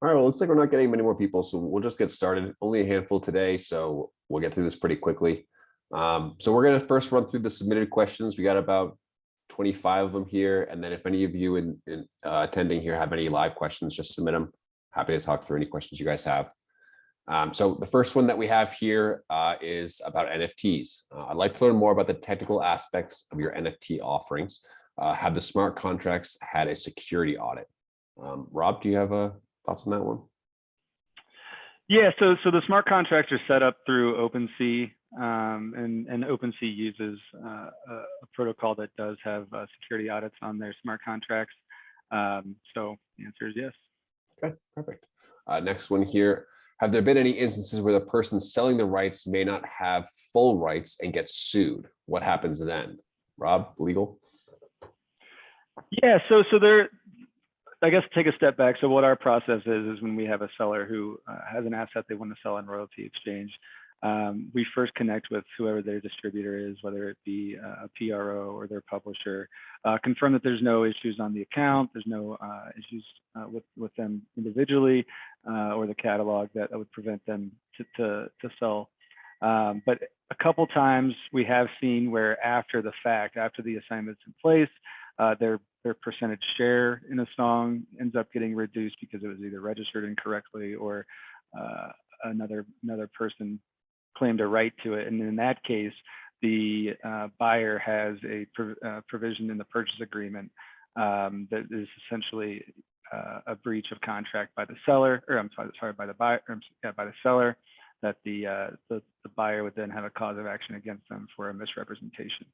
All right, well, looks like we're not getting many more people, so we'll just get started. Only a handful today, so we'll get through this pretty quickly. So we're going to first run through the submitted questions. We got about 25 of them here, and then if any of you attending here have any live questions, just submit them. Happy to talk through any questions you guys have. So the first one that we have here is about NFTs. I'd like to learn more about the technical aspects of your NFT offerings. Have the smart contracts had a security audit? Rob, do you have thoughts on that one? Yeah, so the smart contracts are set up through OpenSea, and OpenSea uses a protocol that does have security audits on their smart contracts. So the answer is yes. Okay, perfect. Next one here. Have there been any instances where the person selling the rights may not have full rights and gets sued? What happens then? Rob, legal? Yeah, so there, I guess take a step back. So what our process is when we have a seller who has an asset they want to sell on royalty exchange, we first connect with whoever their distributor is, whether it be a PRO or their publisher, confirm that there's no issues on the account, there's no issues with them individually or the catalog that would prevent them to sell. But a couple times we have seen where after the fact, after the assignment's in place, their percentage share in a song ends up getting reduced because it was either registered incorrectly or another person claimed a right to it. And in that case, the buyer has a provision in the purchase agreement that is essentially a breach of contract by the seller, or I'm sorry, by the buyer, by the seller, that the buyer would then have a cause of action against them for a misrepresentation.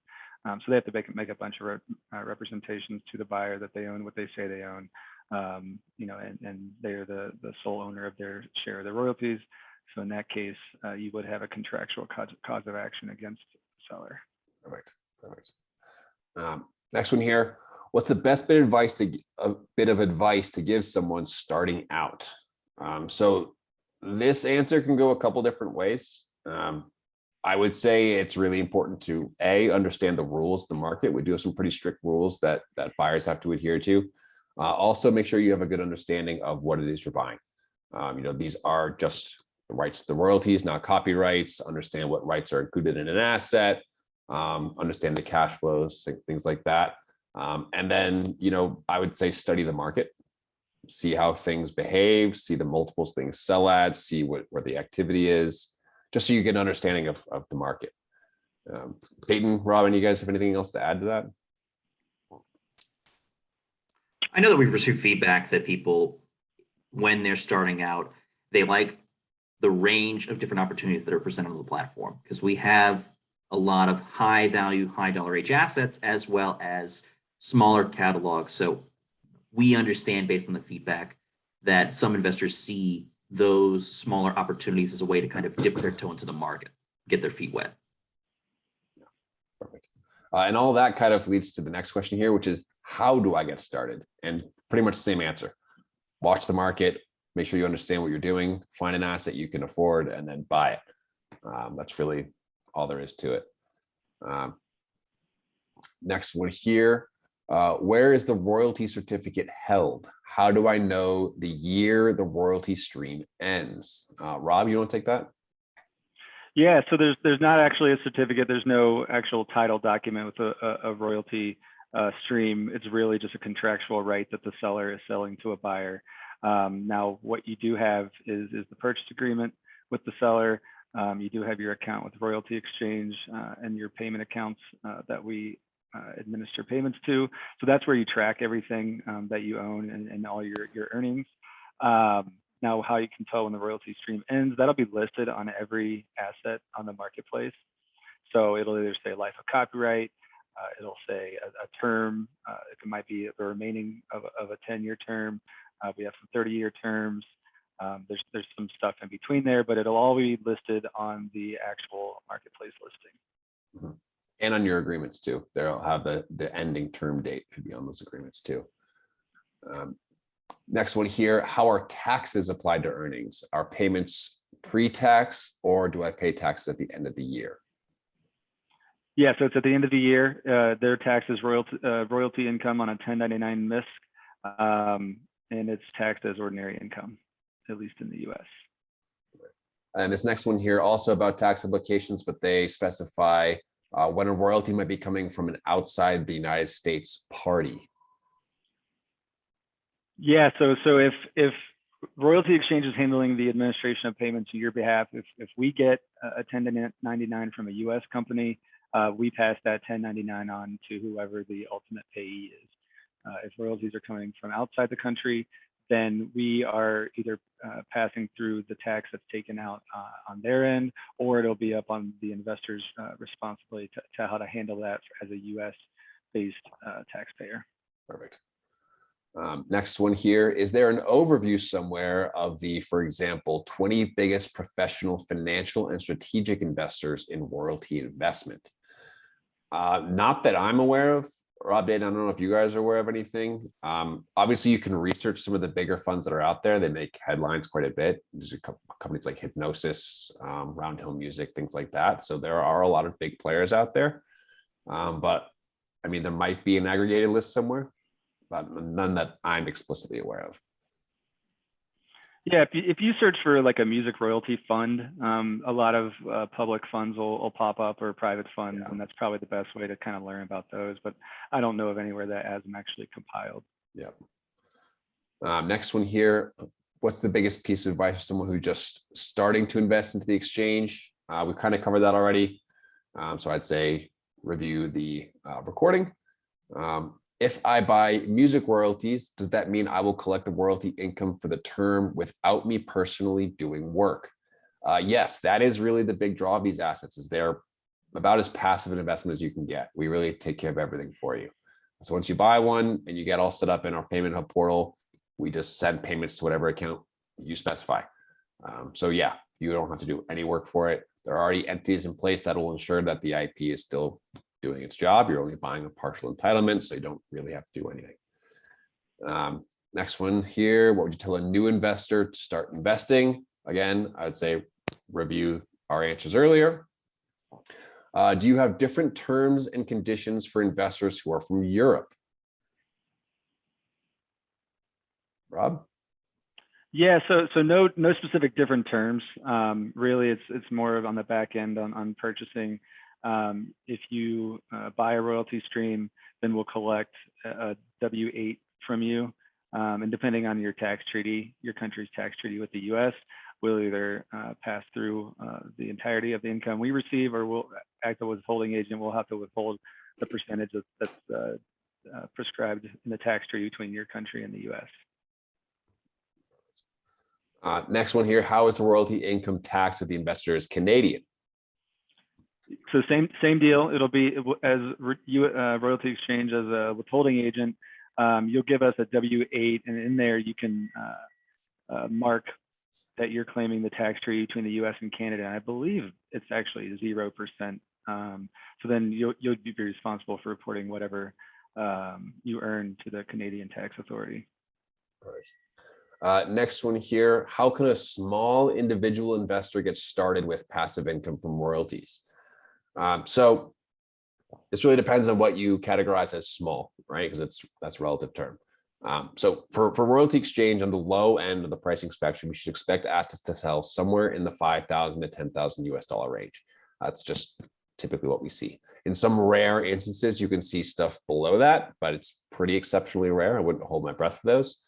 So they have to make a bunch of representations to the buyer that they own what they say they own, and they're the sole owner of their share of the royalties. So in that case, you would have a contractual cause of action against the seller. Perfect. Next one here. What's the best bit of advice to give someone starting out? So this answer can go a couple different ways. I would say it's really important to understand the rules of the market. We do have some pretty strict rules that buyers have to adhere to. Also, make sure you have a good understanding of what it is you're buying. These are just the rights to the royalties, not copyrights. Understand what rights are included in an asset. Understand the cash flows, things like that. And then, I would say study the market, see how things behave, see the multiples things sell at, see where the activity is, just so you get an understanding of the market. Peyton, Robin, you guys have anything else to add to that? I know that we've received feedback that people, when they're starting out, they like the range of different opportunities that are presented on the platform, because we have a lot of high value, high dollar age assets, as well as smaller catalogs. So we understand, based on the feedback, that some investors see those smaller opportunities as a way to kind of dip their toe into the market, get their feet wet. Perfect. And all that kind of leads to the next question here, which is, how do I get started? And pretty much the same answer. Watch the market, make sure you understand what you're doing, find an asset you can afford, and then buy it. That's really all there is to it. Next one here. Where is the royalty certificate held? How do I know the year the royalty stream ends? Rob, you want to take that? Yeah, so there's not actually a certificate. There's no actual title document with a royalty stream. It's really just a contractual right that the seller is selling to a buyer. Now, what you do have is the purchase agreement with the seller. You do have your account with Royalty Exchange and your payment accounts that we administer payments to. So that's where you track everything that you own and all your earnings. Now, how you can tell when the royalty stream ends, that'll be listed on every asset on the marketplace. So it'll either say life of copyright, it'll say a term, it might be the remaining of a 10-year term. We have some 30-year terms. There's some stuff in between there, but it'll all be listed on the actual marketplace listing. Mm-hmm. And on your agreements too. They'll have the ending term date should be on those agreements too. Next one here, how are taxes applied to earnings? Are payments pre-tax, or do I pay taxes at the end of the year? Yeah, so it's at the end of the year. Their tax is royalty income on a 1099 MISC, and it's taxed as ordinary income. at least in the US. And this next one here also about tax implications, but they specify when a royalty might be coming from an outside the United States party. Yeah, so if royalty exchange is handling the administration of payments on your behalf, if we get a 1099 from a US company, we pass that 1099 on to whoever the ultimate payee is. If royalties are coming from outside the country, then we are either passing through the tax that's taken out on their end, or it'll be up on the investor's responsibility to how to handle that as a US-based taxpayer. Perfect. Next one here, is there an overview somewhere of the, for example, 20 biggest professional financial and strategic investors in royalty investment? Not that I'm aware of. Rob, Dayton, I don't know if you guys are aware of anything. Obviously, you can research some of the bigger funds that are out there. They make headlines quite a bit. There's a couple companies like Hypnosis, Roundhill Music, things like that. So there are a lot of big players out there. But I mean, there might be an aggregated list somewhere, but none that I'm explicitly aware of. Yeah, if you search for like a music royalty fund, a lot of public funds will pop up, or private funds, and that's probably the best way to kind of learn about those. But I don't know of anywhere that has them actually compiled. Yeah. Next one here. What's the biggest piece of advice for someone who's just starting to invest into the exchange? We've kind of covered that already. So I'd say review the recording. If I buy music royalties, does that mean I will collect the royalty income for the term without me personally doing work? Yes, that is really the big draw of these assets, is they're about as passive an investment as you can get. We really take care of everything for you. So once you buy one and you get all set up in our payment hub portal, we just send payments to whatever account you specify. So yeah, you don't have to do any work for it. There are already entities in place that will ensure that the IP is still doing its job. You're only buying a partial entitlement, so you don't really have to do anything. Next one here, what would you tell a new investor to start investing? Again, I would say review our answers earlier. Do you have different terms and conditions for investors who are from Europe? Rob? Yeah, so no specific different terms. Really, it's more of on the back end on purchasing. If you buy a royalty stream, then we'll collect a W-8 from you. And depending on your tax treaty, your country's tax treaty with the US, we'll either pass through the entirety of the income we receive, or we'll act as a withholding agent. We'll have to withhold the percentage that's prescribed in the tax treaty between your country and the US. Next one here, how is the royalty income taxed if the investor is Canadian? So same deal. It'll be as royalty exchange as a withholding agent. You'll give us a W-8, and in there you can mark that you're claiming the tax treaty between the U.S. and Canada. And I believe it's actually 0%. So then you'll be responsible for reporting whatever you earn to the Canadian tax authority. All right. Next one here, how can a small individual investor get started with passive income from royalties? So this really depends on what you categorize as small, right? Because that's a relative term. So for royalty exchange on the low end of the pricing spectrum, you should expect assets to sell somewhere in the 5,000 to 10,000 US dollar range. That's just typically what we see. In some rare instances, you can see stuff below that, but it's pretty exceptionally rare. I wouldn't hold my breath for those.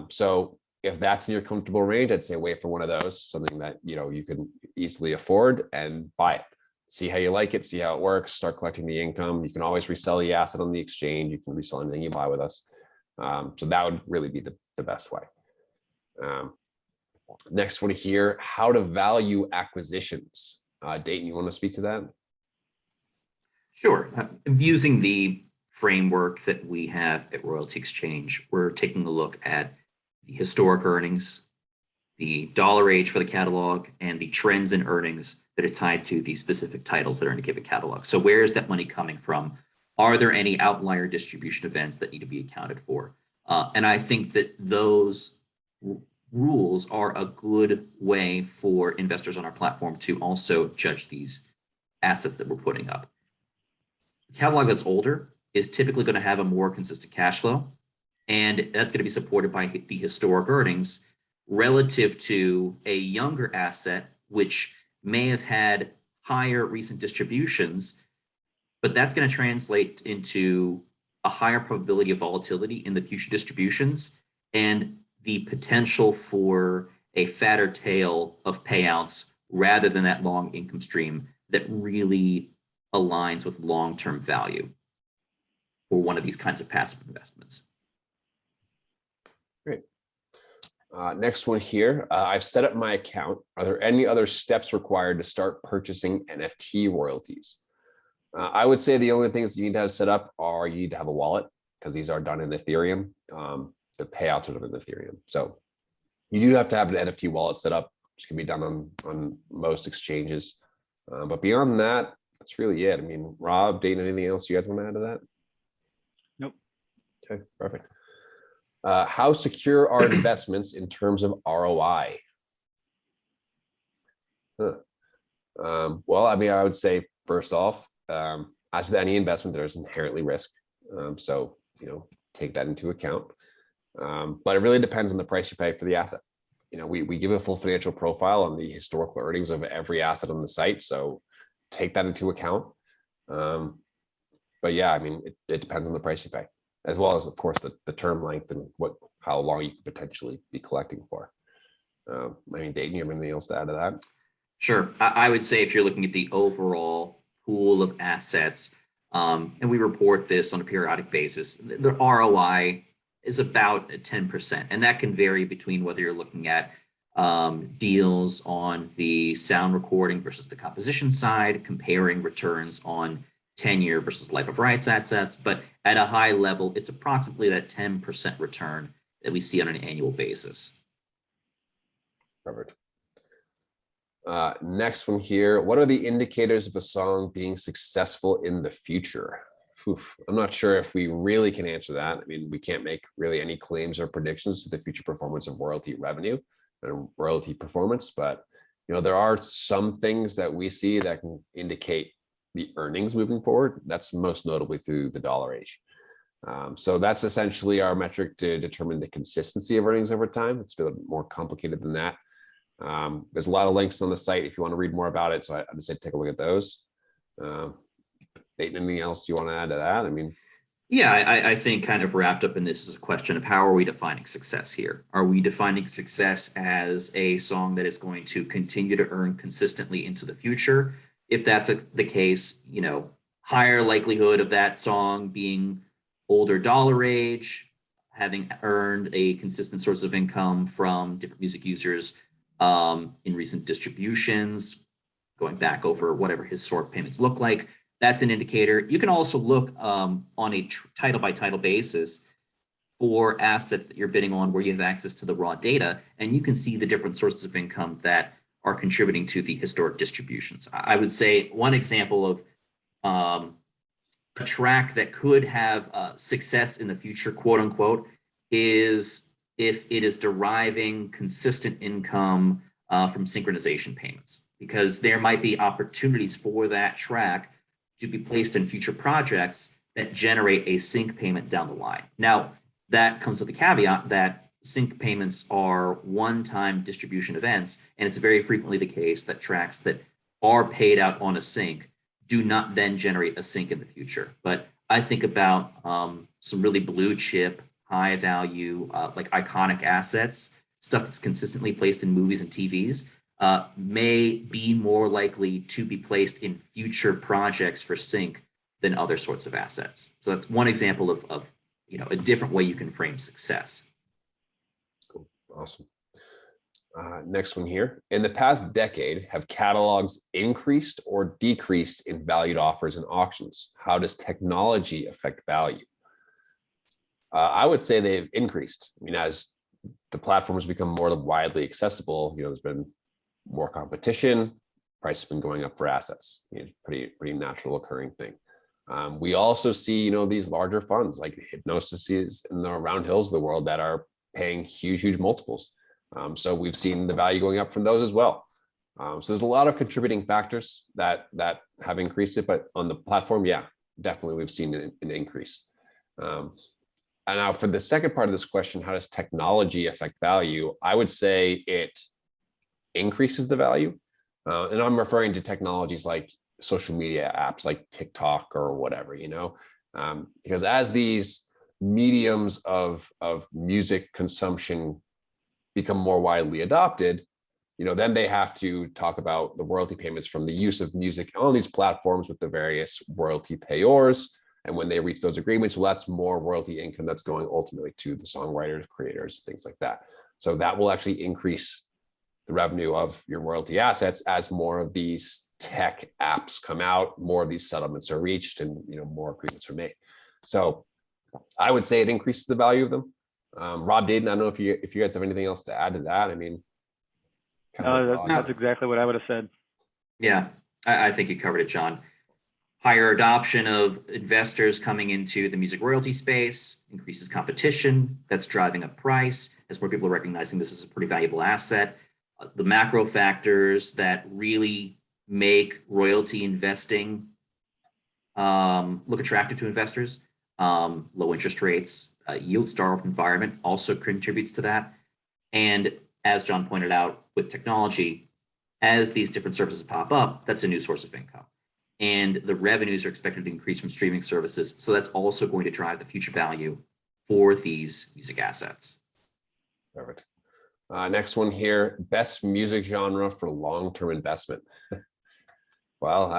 So if that's in your comfortable range, I'd say wait for one of those, something that you can easily afford, and buy it. See how you like it, see how it works, start collecting the income. You can always resell the asset on the exchange. You can resell anything you buy with us. So that would really be the best way. Next one here, how to value acquisitions. Dayton, you want to speak to that? Sure. Using the framework that we have at Royalty Exchange, we're taking a look at the historic earnings, the dollar age for the catalog, and the trends in earnings that are tied to the specific titles that are in a given catalog. So where is that money coming from? Are there any outlier distribution events that need to be accounted for? And I think that those rules are a good way for investors on our platform to also judge these assets that we're putting up. A catalog that's older is typically going to have a more consistent cash flow, and that's going to be supported by the historic earnings, relative to a younger asset, which may have had higher recent distributions, but that's going to translate into a higher probability of volatility in the future distributions and the potential for a fatter tail of payouts rather than that long income stream that really aligns with long-term value for one of these kinds of passive investments. Great. Next one here. I've set up my account. Are there any other steps required to start purchasing NFT royalties? I would say the only things you need to have set up are you need to have a wallet, because these are done in Ethereum. The payouts are done in Ethereum. So you do have to have an NFT wallet set up, which can be done on most exchanges. But beyond that, that's really it. I mean, Rob, Dayton, anything else you guys want to add to that? Nope. Okay, perfect. How secure are investments in terms of ROI? Well, I mean, I would say first off, as with any investment, there's inherently risk. So, take that into account. But it really depends on the price you pay for the asset. We give a full financial profile on the historical earnings of every asset on the site. So take that into account. But yeah, I mean, it depends on the price you pay, as well as, of course, the term length and how long you could potentially be collecting for. I mean, Dayton, you have anything else to add to that? Sure. I would say if you're looking at the overall pool of assets, and we report this on a periodic basis, the ROI is about 10%. And that can vary between whether you're looking at deals on the sound recording versus the composition side, comparing returns on tenure versus life of rights assets. But at a high level, it's approximately that 10% return that we see on an annual basis. Covered. Next one here. What are the indicators of a song being successful in the future? I'm not sure if we really can answer that. I mean, we can't make really any claims or predictions to the future performance of royalty revenue and royalty performance, but there are some things that we see that can indicate the earnings moving forward. That's most notably through the dollar age. So that's essentially our metric to determine the consistency of earnings over time. It's a bit more complicated than that. There's a lot of links on the site if you want to read more about it. So I would say take a look at those. Anything else you want to add to that? I mean, yeah, I think kind of wrapped up in this is a question of how are we defining success here? Are we defining success as a song that is going to continue to earn consistently into the future? If that's the case, higher likelihood of that song being older dollar age, having earned a consistent source of income from different music users in recent distributions, going back over whatever historic payments look like. That's an indicator. You can also look on a title by title basis for assets that you're bidding on where you have access to the raw data, and you can see the different sources of income that are contributing to the historic distributions. I would say one example of a track that could have success in the future, quote unquote, is if it is deriving consistent income from synchronization payments, because there might be opportunities for that track to be placed in future projects that generate a sync payment down the line. Now, that comes with the caveat that sync payments are one-time distribution events, and it's very frequently the case that tracks that are paid out on a sync do not then generate a sync in the future. But I think about some really blue chip, high value, like iconic assets, stuff that's consistently placed in movies and TVs, may be more likely to be placed in future projects for sync than other sorts of assets. So that's one example of a different way you can frame success. Cool. Awesome. Next one here. In the past decade, have catalogs increased or decreased in valued offers and auctions? How does technology affect value? I would say they've increased. I mean, as the platforms become more widely accessible, there's been more competition, price has been going up for assets. Pretty natural occurring thing. We also see, these larger funds like Hypnosis and the Round Hills of the world that are paying huge multiples. So we've seen the value going up from those as well. So there's a lot of contributing factors that have increased it, but on the platform, yeah, definitely we've seen an increase. And now for the second part of this question, how does technology affect value? I would say it increases the value. And I'm referring to technologies like social media apps like TikTok or whatever, because as these mediums of music consumption become more widely adopted, then they have to talk about the royalty payments from the use of music on these platforms with the various royalty payors. And when they reach those agreements, well, that's more royalty income that's going ultimately to the songwriters, creators, things like that. So that will actually increase the revenue of your royalty assets as more of these tech apps come out, more of these settlements are reached, and more agreements are made. So I would say it increases the value of them. Rob, Dayton, I don't know if you guys have anything else to add to that. I mean, that's exactly what I would have said. Yeah, I think you covered it, John. Higher adoption of investors coming into the music royalty space increases competition. That's driving up price as more people are recognizing this is a pretty valuable asset. The macro factors that really make royalty investing look attractive to investors, low interest rates, yield-starved environment also contributes to that. And as John pointed out, with technology, as these different services pop up, that's a new source of income. And the revenues are expected to increase from streaming services. So that's also going to drive the future value for these music assets. Perfect. Next one here, best music genre for long-term investment. Well,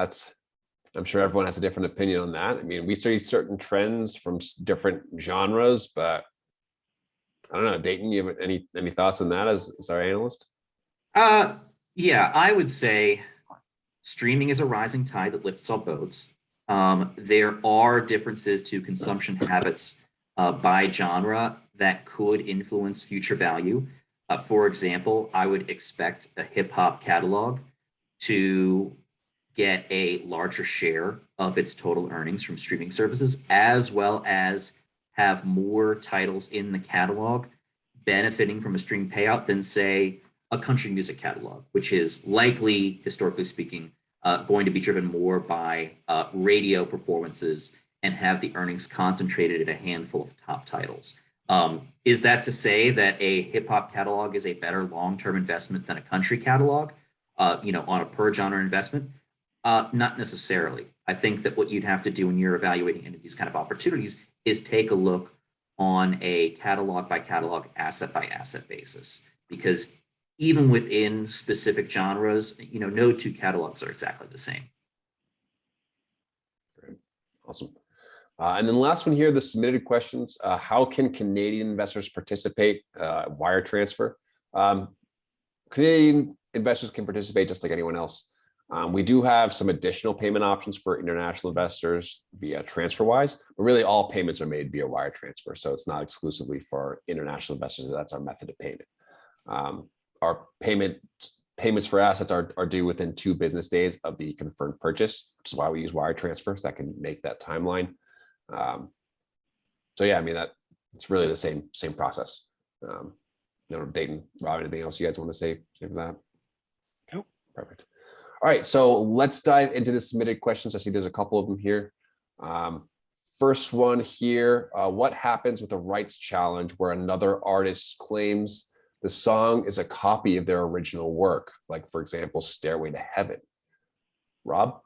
I'm sure everyone has a different opinion on that. I mean, we see certain trends from different genres, but I don't know, Dayton, you have any thoughts on that as our analyst? Yeah, I would say streaming is a rising tide that lifts all boats. There are differences to consumption habits by genre that could influence future value. For example, I would expect a hip hop catalog to get a larger share of its total earnings from streaming services, as well as have more titles in the catalog benefiting from a stream payout than, say, a country music catalog, which is likely, historically speaking, going to be driven more by radio performances and have the earnings concentrated in a handful of top titles. Is that to say that a hip hop catalog is a better long-term investment than a country catalog, on a per genre investment? Not necessarily. I think that what you'd have to do when you're evaluating any of these kind of opportunities is take a look on a catalog by catalog, asset by asset basis, because even within specific genres, no two catalogs are exactly the same. Great. Awesome. And then the last one here, the submitted questions. How can Canadian investors participate? Wire transfer. Canadian investors can participate just like anyone else. We do have some additional payment options for international investors via TransferWise, but really all payments are made via wire transfer. So it's not exclusively for international investors. That's our method of payment. Our payments for assets are due within 2 business days of the confirmed purchase, which is why we use wire transfers that can make that timeline. So yeah, I mean, it's really the same process. Dayton, Rob, anything else you guys want to say for that? Nope. Perfect. All right, so let's dive into the submitted questions. I see there's a couple of them here. First one here, what happens with a rights challenge where another artist claims the song is a copy of their original work, like for example, Stairway to Heaven? Rob?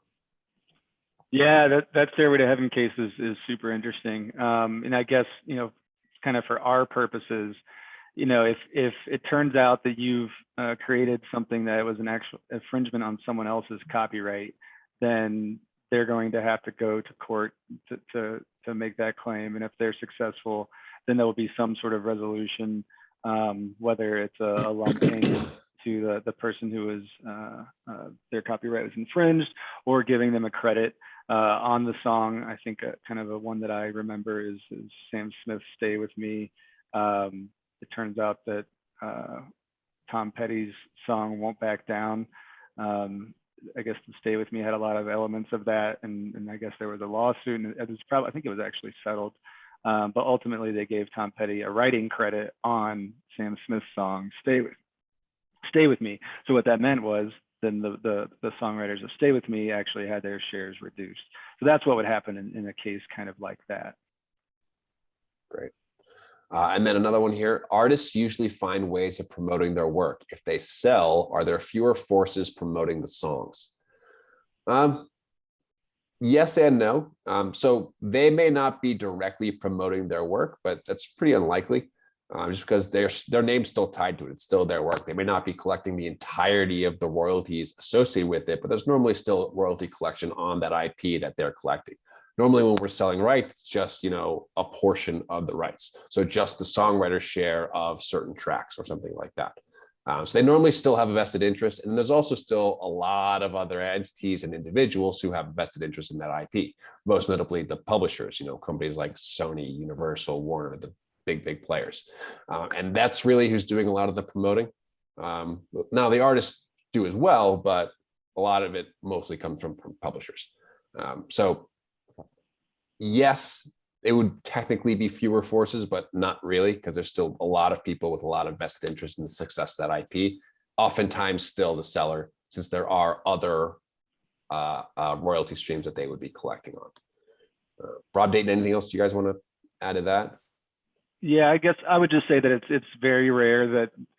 Yeah, that Stairway to Heaven case is super interesting. And I guess, kind of for our purposes, if it turns out that you've created something that was an actual infringement on someone else's copyright, then they're going to have to go to court to make that claim. And if they're successful, then there will be some sort of resolution, whether it's a lump payment to the person who was their copyright was infringed, or giving them a credit on the song. I think kind of a one that I remember is Sam Smith's "Stay With Me." It turns out that Tom Petty's song "Won't Back Down," I guess the "Stay With Me" had a lot of elements of that, and I guess there was a lawsuit, and it was probably, I think it was actually settled. But ultimately, they gave Tom Petty a writing credit on Sam Smith's song "Stay With Me." So what that meant was then the songwriters of "Stay With Me" actually had their shares reduced. So that's what would happen in a case kind of like that. Great. And then another one here, artists usually find ways of promoting their work. If they sell, are there fewer forces promoting the songs? Yes and no. So they may not be directly promoting their work, but that's pretty unlikely, just because their name's still tied to it. It's still their work. They may not be collecting the entirety of the royalties associated with it, but there's normally still royalty collection on that IP that they're collecting. Normally when we're selling rights, it's just, a portion of the rights. So just the songwriter's share of certain tracks or something like that. So they normally still have a vested interest. And there's also still a lot of other entities and individuals who have a vested interest in that IP, most notably the publishers, companies like Sony, Universal, Warner, the big players. And that's really who's doing a lot of the promoting. Now the artists do as well, but a lot of it mostly comes from publishers. So yes, it would technically be fewer forces, but not really, because there's still a lot of people with a lot of vested interest in the success of that IP. Oftentimes still the seller, since there are other royalty streams that they would be collecting on. Rob, Dayton, anything else you guys want to add to that? Yeah, I guess I would just say that it's very rare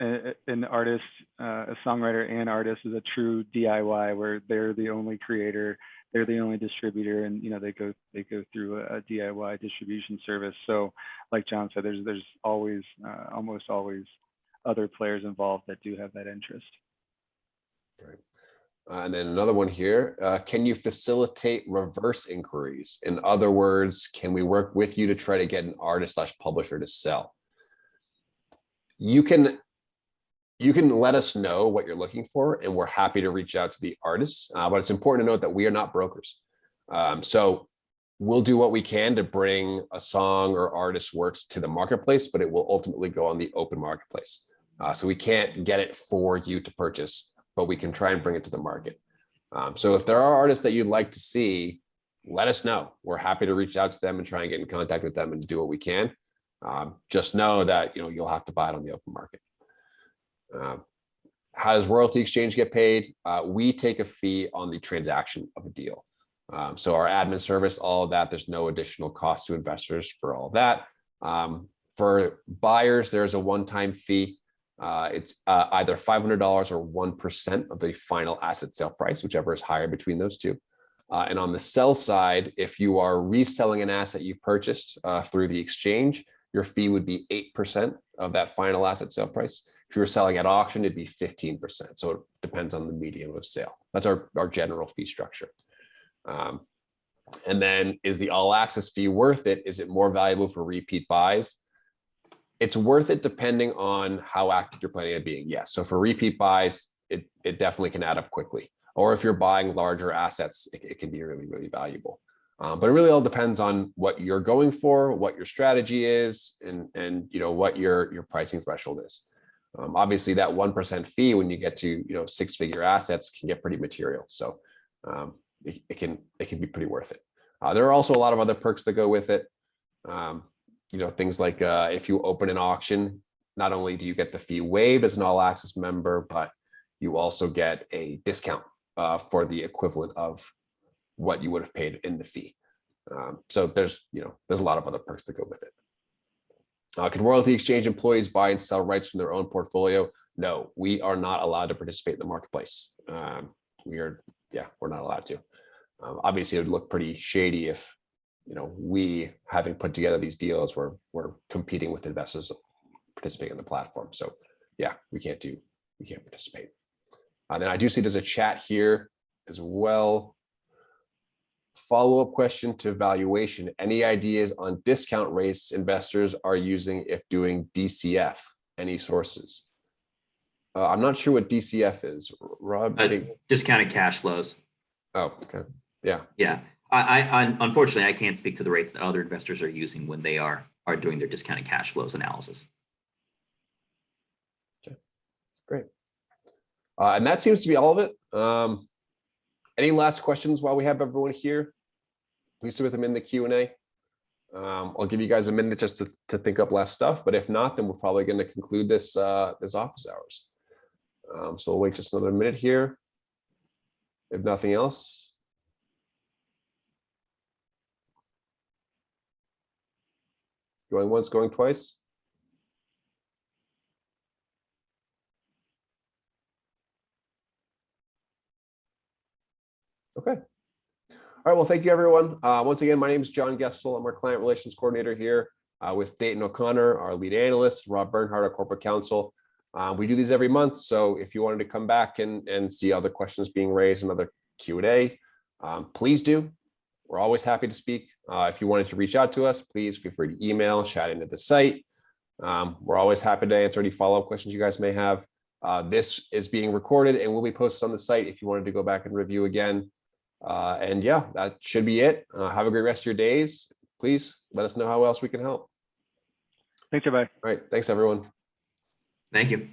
that an artist, a songwriter and artist is a true DIY where they're the only creator, they're the only distributor, and they go through a DIY distribution service. So like John said, there's always almost always other players involved that do have that interest. Right. And then another one here, can you facilitate reverse inquiries? In other words, can we work with you to try to get an artist/publisher to sell? You can let us know what you're looking for, and we're happy to reach out to the artists. But it's important to note that we are not brokers. So we'll do what we can to bring a song or artist's works to the marketplace, but it will ultimately go on the open marketplace. So we can't get it for you to purchase, but we can try and bring it to the market. So if there are artists that you'd like to see, let us know. We're happy to reach out to them and try and get in contact with them and do what we can. Just know that you'll have to buy it on the open market. How does royalty exchange get paid? We take a fee on the transaction of a deal. So our admin service, all of that, there's no additional cost to investors for all of that. For buyers, there's a one-time fee. It's either $500 or 1% of the final asset sale price, whichever is higher between those two. And on the sell side, if you are reselling an asset you purchased through the exchange, your fee would be 8% of that final asset sale price. If you were selling at auction, it'd be 15%. So it depends on the medium of sale. That's our general fee structure. And then is the all access fee worth it? Is it more valuable for repeat buys? It's worth it depending on how active you're planning on being. Yes. So for repeat buys, it definitely can add up quickly. Or if you're buying larger assets, it can be really, really valuable. But it really all depends on what you're going for, what your strategy is, and what your pricing threshold is. Obviously, that 1% fee when you get to six-figure assets can get pretty material. So it can be pretty worth it. There are also a lot of other perks that go with it. Things like if you open an auction, not only do you get the fee waived as an all access member, but you also get a discount for the equivalent of what you would have paid in the fee. So there's a lot of other perks that go with it. Can royalty exchange employees buy and sell rights from their own portfolio? No, we are not allowed to participate in the marketplace. We're not allowed to. Obviously, it would look pretty shady if we, having put together these deals, we're competing with investors participating in the platform. So yeah, we can't participate. Then I do see there's a chat here as well. Follow-up question to valuation. Any ideas on discount rates investors are using if doing DCF? Any sources? I'm not sure what DCF is. Rob? Discounted cash flows. Oh, okay. Yeah. Yeah. I unfortunately, I can't speak to the rates that other investors are using when they are doing their discounted cash flows analysis. Okay. Great. And that seems to be all of it. Any last questions while we have everyone here? Please submit them in the Q&A. I'll give you guys a minute just to think up last stuff, but if not, then we're probably going to conclude this office hours. So we'll wait just another minute here. If nothing else. Going once, going twice. Okay. All right. Well, thank you, everyone. Once again, my name is John Gessel. I'm our client relations coordinator here with Dayton O'Connor, our lead analyst, Rob Bernhardt, our corporate counsel. We do these every month. So if you wanted to come back and see other questions being raised, another Q&A, please do. We're always happy to speak. If you wanted to reach out to us, please feel free to email, chat into the site. We're always happy to answer any follow-up questions you guys may have. This is being recorded and will be posted on the site if you wanted to go back and review again. And yeah, that should be it. Have a great rest of your days. Please let us know how else we can help. Thanks, everybody. All right. Thanks, everyone. Thank you.